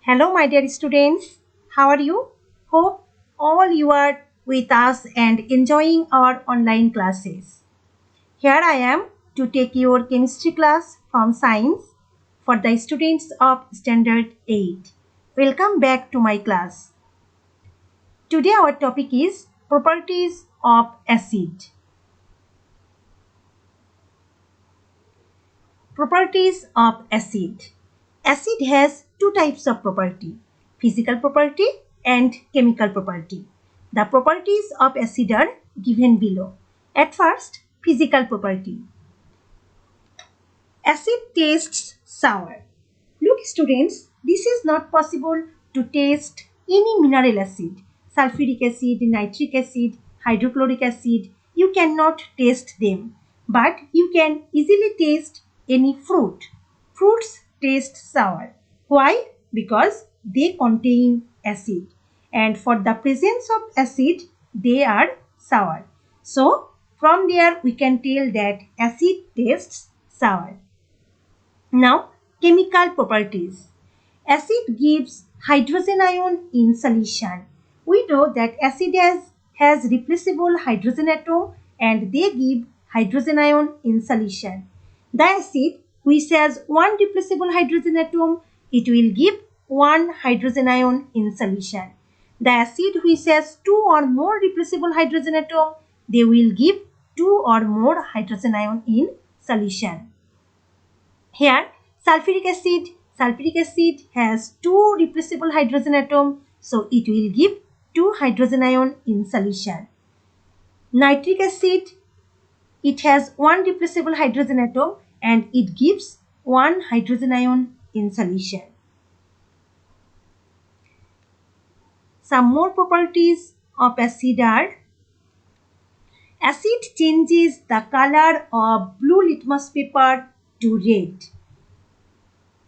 Hello, my dear students. How are you? Hope all you are with us and enjoying our online classes. Here I am to take your chemistry class from science for the students of standard 8. Welcome back to my class. Today our topic is properties of acid. Properties of acid. Acid has two types of property, physical property and chemical property. The properties of acid are given below. At first, physical property. Acid tastes sour. Look students, this is not possible to taste any mineral acid, sulfuric acid, nitric acid, hydrochloric acid. You cannot taste them, but you can easily taste any fruit. Fruits taste sour. Why? Because they contain acid, and for the presence of acid, they are sour. So, from there we can tell that acid tastes sour. Now, chemical properties. Acid gives hydrogen ion in solution. We know that acid has replaceable hydrogen atom and they give hydrogen ion in solution. The acid which has one replaceable hydrogen atom, it will give one hydrogen ion in solution. The acid which has two or more replaceable hydrogen atom, they will give two or more hydrogen ion in solution. Here, sulfuric acid has two replaceable hydrogen atom, so it will give two hydrogen ion in solution. Nitric acid, it has one replaceable hydrogen atom and it gives one hydrogen ion in solution. Some more properties of acid are: acid changes the color of blue litmus paper to red.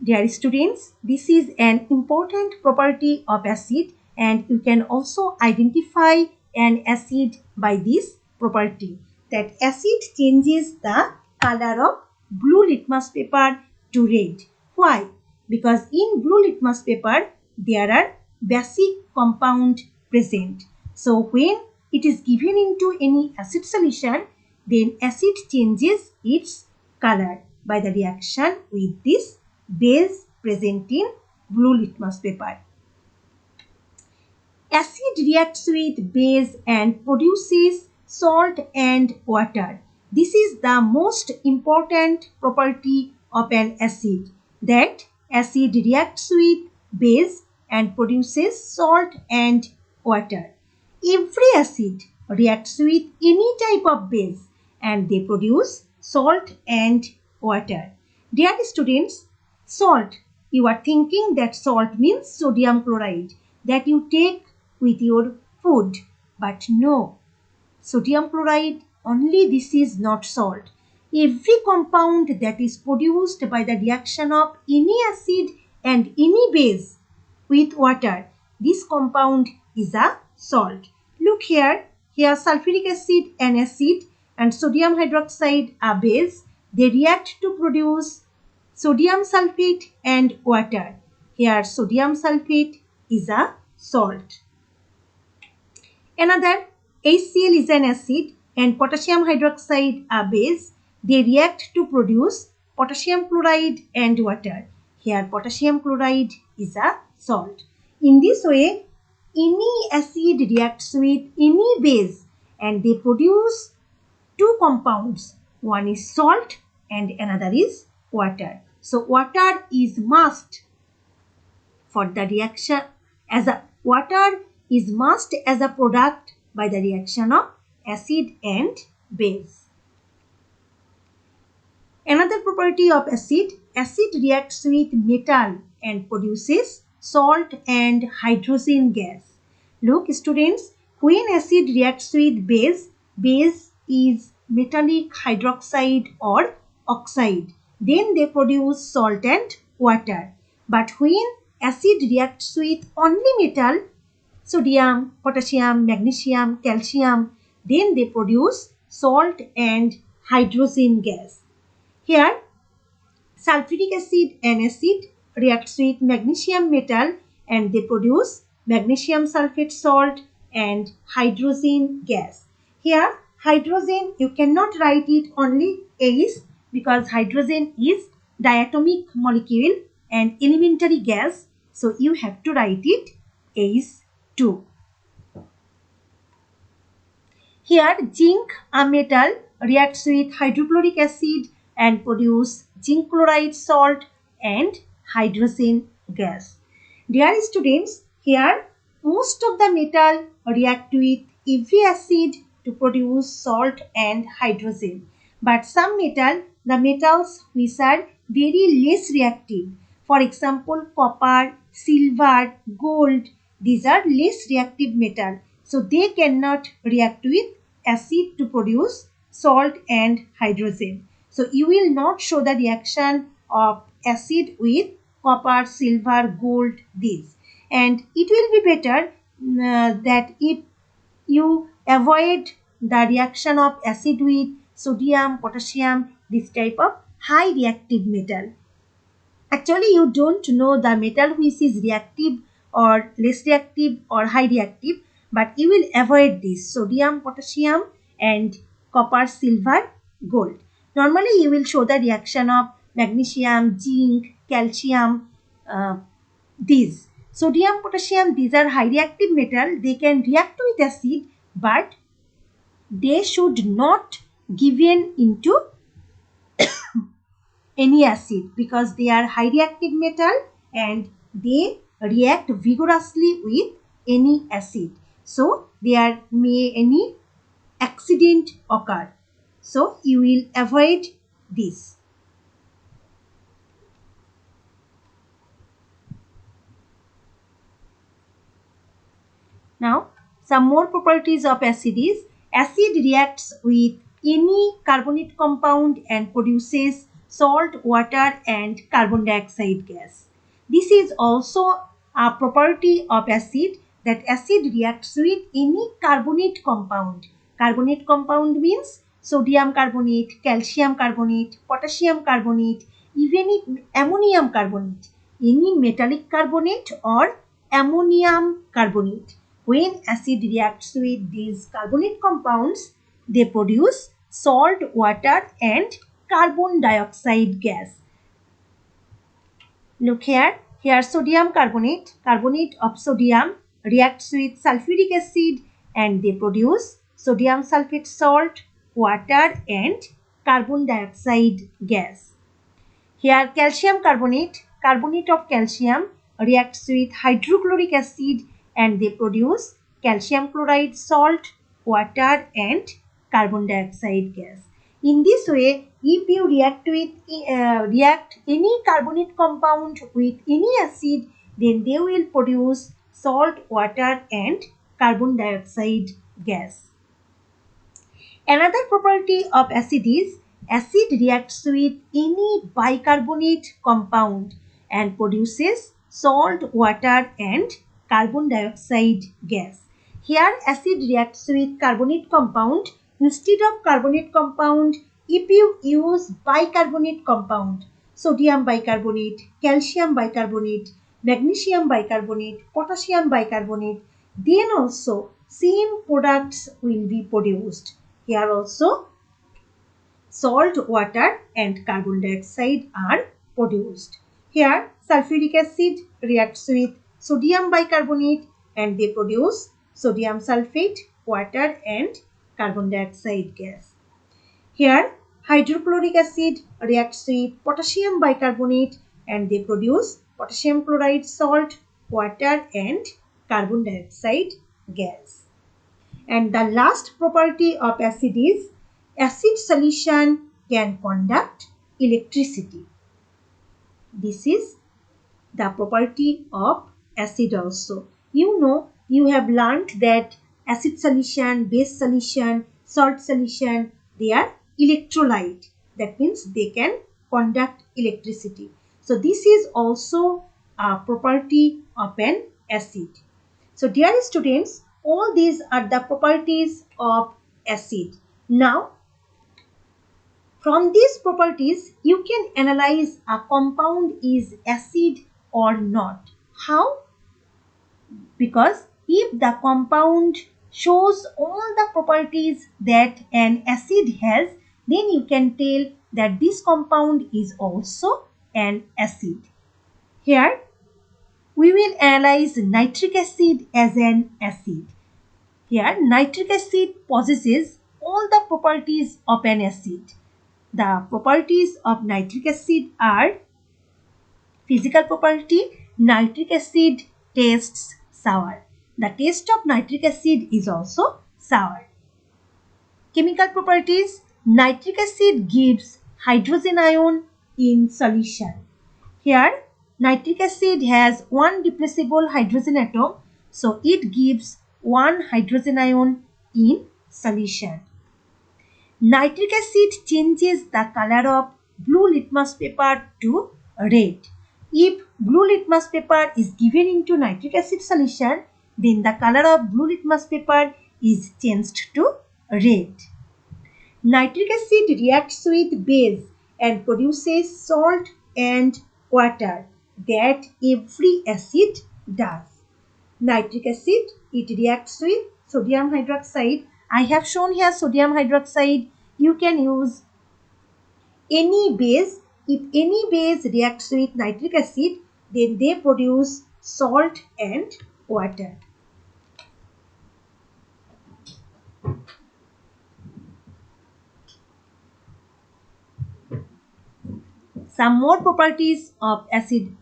Dear students, this is an important property of acid and you can also identify an acid by this property, that acid changes the color of blue litmus paper to red. Why? Because in blue litmus paper there are basic compound present. So when it is given into any acid solution, then acid changes its color by the reaction with this base present in blue litmus paper. Acid reacts with base and produces salt and water. This is the most important property of an acid, that acid reacts with base and produces salt and water. Every acid reacts with any type of base and they produce salt and water. Dear students, salt, you are thinking that salt means sodium chloride that you take with your food, but no, sodium chloride only this is not salt. Every compound that is produced by the reaction of any acid and any base with water, this compound is a salt. Look here sulfuric acid an acid and sodium hydroxide a base. They react to produce sodium sulfate and water. Here sodium sulfate is a salt. Another, HCl is an acid and potassium hydroxide a base. They react to produce potassium chloride and water. Here potassium chloride is a salt. In this way, any acid reacts with any base and they produce two compounds. One is salt and another is water. So water is must for the reaction water is must as a product by the reaction of acid and base. Another property of acid reacts with metal and produces salt and hydrogen gas. Look students, when acid reacts with base is metallic hydroxide or oxide, then they produce salt and water. But when acid reacts with only metal, sodium, potassium, magnesium, calcium, then they produce salt and hydrogen gas. Here, sulfuric acid an acid reacts with magnesium metal and they produce magnesium sulfate salt and hydrogen gas. Here hydrogen, you cannot write it only H because hydrogen is diatomic molecule and elementary gas. So you have to write it H2. Here zinc, a metal, reacts with hydrochloric acid and produce zinc chloride salt and hydrogen gas. Dear students, here most of the metal react with EV acid to produce salt and hydrogen. But some metal, the metals which are very less reactive, for example copper, silver, gold, these are less reactive metal. So they cannot react with acid to produce salt and hydrogen. So you will not show the reaction of acid with copper, silver, gold, these. And it will be better that if you avoid the reaction of acid with sodium, potassium, this type of high reactive metal. Actually, you don't know the metal which is reactive or less reactive or high reactive, but you will avoid this sodium, potassium and copper, silver, gold. Normally, you will show the reaction of magnesium, zinc, calcium, these. Sodium, potassium, these are high reactive metal. They can react with acid, but they should not given into any acid because they are high reactive metal and they react vigorously with any acid. So there may any accident occur. So you will avoid this. Now some more properties of acid is acid reacts with any carbonate compound and produces salt, water and carbon dioxide gas. This is also a property of acid that acid reacts with any carbonate compound. Carbonate compound means sodium carbonate, calcium carbonate, potassium carbonate, even if ammonium carbonate, any metallic carbonate or ammonium carbonate. When acid reacts with these carbonate compounds, they produce salt, water and carbon dioxide gas. Look here, sodium carbonate, carbonate of sodium reacts with sulfuric acid and they produce sodium sulfate salt, water and carbon dioxide gas. Here calcium carbonate, carbonate of calcium reacts with hydrochloric acid and they produce calcium chloride salt, water and carbon dioxide gas. In this way, if you react any carbonate compound with any acid, then they will produce salt, water and carbon dioxide gas. Another property of acid is acid reacts with any bicarbonate compound and produces salt, water and carbon dioxide gas. Here acid reacts with carbonate compound. Instead of carbonate compound, if you use bicarbonate compound, sodium bicarbonate, calcium bicarbonate, magnesium bicarbonate, potassium bicarbonate, then also same products will be produced. Here also salt, water and carbon dioxide are produced. Here sulfuric acid reacts with sodium bicarbonate and they produce sodium sulfate, water and carbon dioxide gas. Here hydrochloric acid reacts with potassium bicarbonate and they produce potassium chloride salt, water and carbon dioxide gas. And the last property of acid is acid solution can conduct electricity. This is the property of acid also. You know, you have learnt that acid solution, base solution, salt solution, they are electrolyte. That means they can conduct electricity. So this is also a property of an acid. So dear students, all these are the properties of acid. Now, from these properties, you can analyze a compound is acid or not. How? because if the compound shows all the properties that an acid has, then you can tell that this compound is also an acid. Here we will analyze nitric acid as an acid. Here nitric acid possesses all the properties of an acid. The properties of nitric acid are: physical property, nitric acid tastes sour. The taste of nitric acid is also sour. Chemical properties, nitric acid gives hydrogen ion in solution. Here, nitric acid has one replaceable hydrogen atom, so it gives one hydrogen ion in solution. Nitric acid changes the color of blue litmus paper to red. If blue litmus paper is given into nitric acid solution, then the color of blue litmus paper is changed to red. Nitric acid reacts with base and produces salt and water that every acid does. Nitric acid, it reacts with sodium hydroxide. I have shown here sodium hydroxide. You can use any base. If any base reacts with nitric acid, then they produce salt and water. Some more properties of acid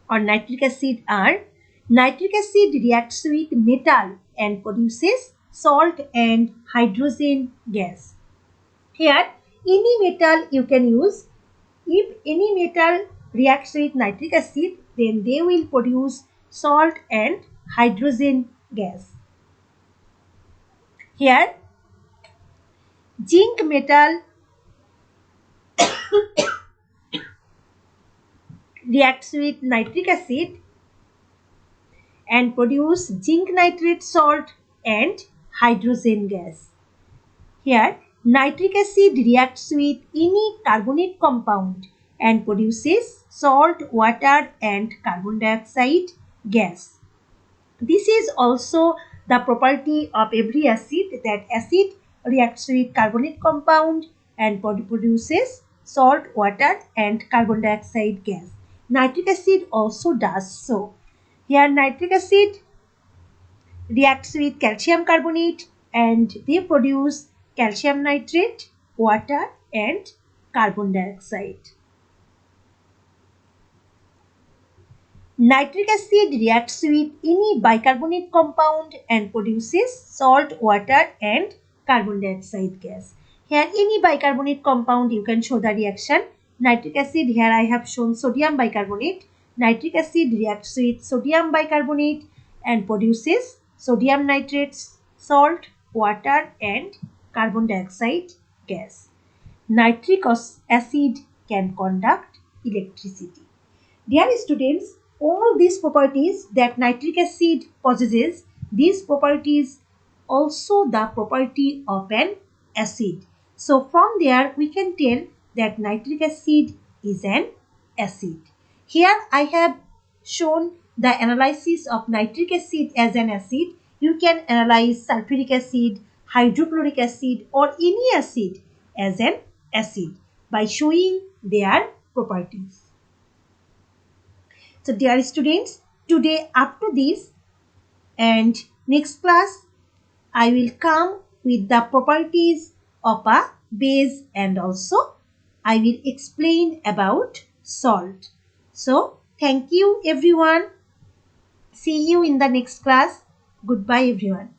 or nitric acid are: nitric acid reacts with metal and produces salt and hydrogen gas. Here, any metal you can use. If any metal reacts with nitric acid, then they will produce salt and hydrogen gas. Here, zinc metal reacts with nitric acid and produce zinc nitrate salt and hydrogen gas. Here, nitric acid reacts with any carbonate compound and produces salt, water and carbon dioxide gas. This is also the property of every acid, that acid reacts with carbonate compound and produces salt, water and carbon dioxide gas. Nitric acid also does so. Here nitric acid reacts with calcium carbonate and they produce calcium nitrate, water and carbon dioxide. Nitric acid reacts with any bicarbonate compound and produces salt, water and carbon dioxide gas. Here any bicarbonate compound you can show the reaction. Nitric acid, here I have shown sodium bicarbonate. Nitric acid reacts with sodium bicarbonate and produces sodium nitrates, salt, water and carbon dioxide gas. Nitric acid can conduct electricity. Dear students, all these properties that nitric acid possesses, these properties also the property of an acid. So from there we can tell that nitric acid is an acid. Here I have shown the analysis of nitric acid as an acid. You can analyze sulfuric acid, hydrochloric acid or any acid as an acid by showing their properties. So dear students, today up to this, and next class I will come with the properties of a base and also I will explain about salt. So thank you everyone. See you in the next class. Goodbye everyone.